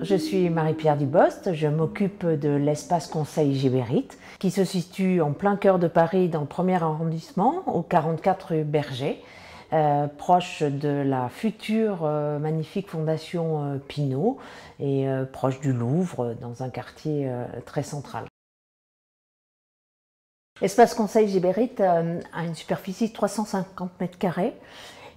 Je suis Marie-Pierre Dubost, je m'occupe de l'espace conseil Gébérite qui se situe en plein cœur de Paris dans le 1er arrondissement, au 44 rue Berger, proche de la future magnifique fondation Pinault et proche du Louvre, dans un quartier très central. L'espace conseil Gébérite a une superficie de 350 m².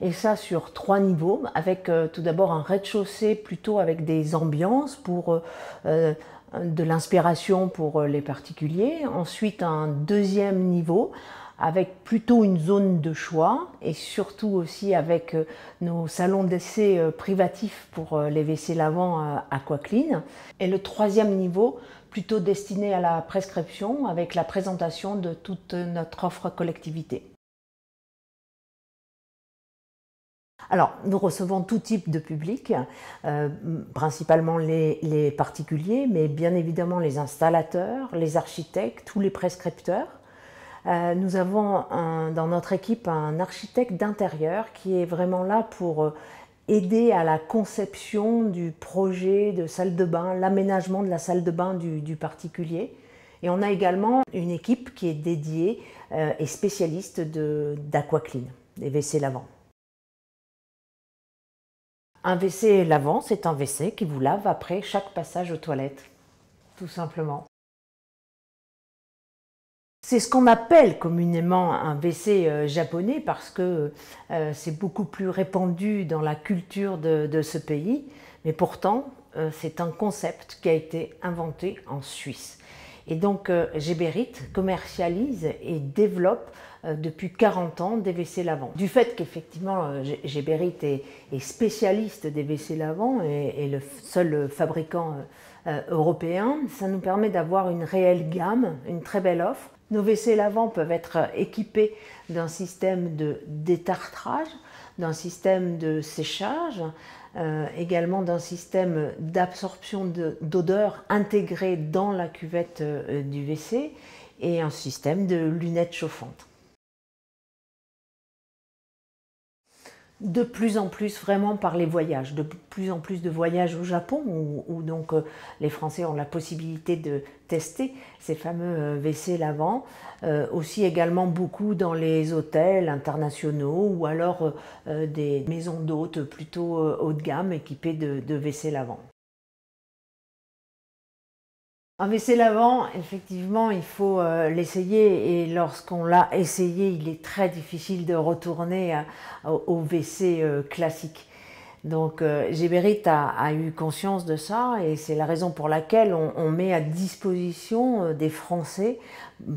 Et ça sur 3 niveaux, avec tout d'abord un rez-de-chaussée plutôt avec des ambiances pour de l'inspiration pour les particuliers. Ensuite un deuxième niveau avec plutôt une zone de choix et surtout aussi avec nos salons d'essai privatifs pour les WC lavants Aquaclean. Et le troisième niveau plutôt destiné à la prescription avec la présentation de toute notre offre collectivité. Alors, nous recevons tout type de public, principalement les particuliers, mais bien évidemment les installateurs, les architectes, tous les prescripteurs. Nous avons dans notre équipe un architecte d'intérieur qui est vraiment là pour aider à la conception du projet de salle de bain, l'aménagement de la salle de bain du particulier. Et on a également une équipe qui est dédiée et spécialiste d'Aquaclean, des WC lavants. Un WC lavant, c'est un WC qui vous lave après chaque passage aux toilettes, tout simplement. C'est ce qu'on appelle communément un WC japonais parce que c'est beaucoup plus répandu dans la culture de ce pays, mais pourtant c'est un concept qui a été inventé en Suisse. Et donc Gébérite commercialise et développe depuis 40 ans des WC lavants. Du fait qu'effectivement Gébérite est spécialiste des WC lavants et le seul fabricant européen, ça nous permet d'avoir une réelle gamme, une très belle offre. Nos WC lavants peuvent être équipés d'un système de détartrage, d'un système de séchage, également d'un système d'absorption d'odeur intégré dans la cuvette du WC et un système de lunettes chauffantes. De plus en plus vraiment par les voyages, de plus en plus de voyages au Japon où donc les Français ont la possibilité de tester ces fameux WC lavants, aussi également beaucoup dans les hôtels internationaux ou alors des maisons d'hôtes plutôt haut de gamme équipées de WC lavants. Un WC lavant, effectivement, il faut l'essayer et lorsqu'on l'a essayé, il est très difficile de retourner au WC classique. Donc Gébérite a eu conscience de ça et c'est la raison pour laquelle on met à disposition des Français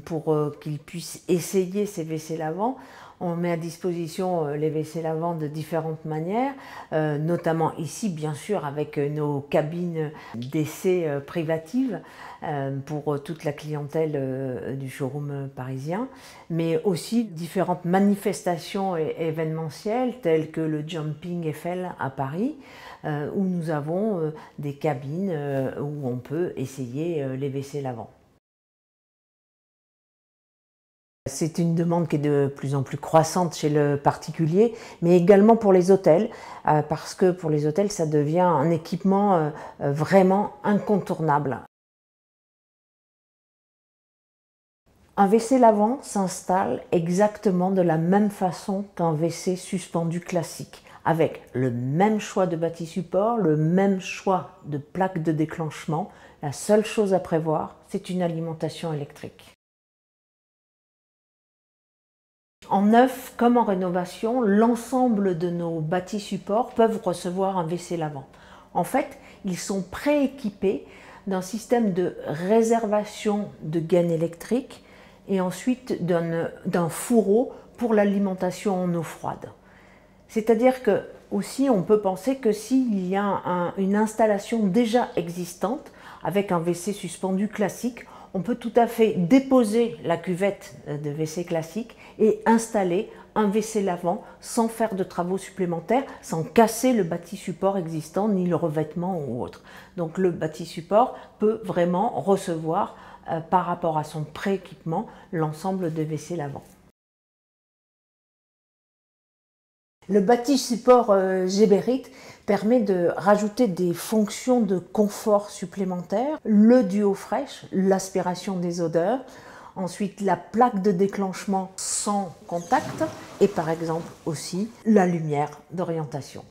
pour qu'ils puissent essayer ces WC lavants. On met à disposition les WC lavants de différentes manières, notamment ici bien sûr avec nos cabines d'essai privatives pour toute la clientèle du showroom parisien, mais aussi différentes manifestations événementielles telles que le Jumping Eiffel à Paris, où nous avons des cabines où on peut essayer les WC lavants. C'est une demande qui est de plus en plus croissante chez le particulier, mais également pour les hôtels, parce que pour les hôtels, ça devient un équipement vraiment incontournable. Un WC lavant s'installe exactement de la même façon qu'un WC suspendu classique, avec le même choix de bâti support, le même choix de plaque de déclenchement. La seule chose à prévoir, c'est une alimentation électrique. En neuf comme en rénovation, l'ensemble de nos bâtis supports peuvent recevoir un WC lavant. En fait, ils sont prééquipés d'un système de réservation de gaine électrique et ensuite d'un fourreau pour l'alimentation en eau froide. C'est-à-dire que aussi on peut penser que s'il y a une installation déjà existante avec un WC suspendu classique, on peut tout à fait déposer la cuvette de WC classique et installer un WC lavant sans faire de travaux supplémentaires, sans casser le bâti support existant ni le revêtement ou autre. Donc le bâti support peut vraiment recevoir par rapport à son prééquipement l'ensemble de WC lavant. Le bâti support Geberit permet de rajouter des fonctions de confort supplémentaires, le duo fraîche, l'aspiration des odeurs, ensuite la plaque de déclenchement sans contact et par exemple aussi la lumière d'orientation.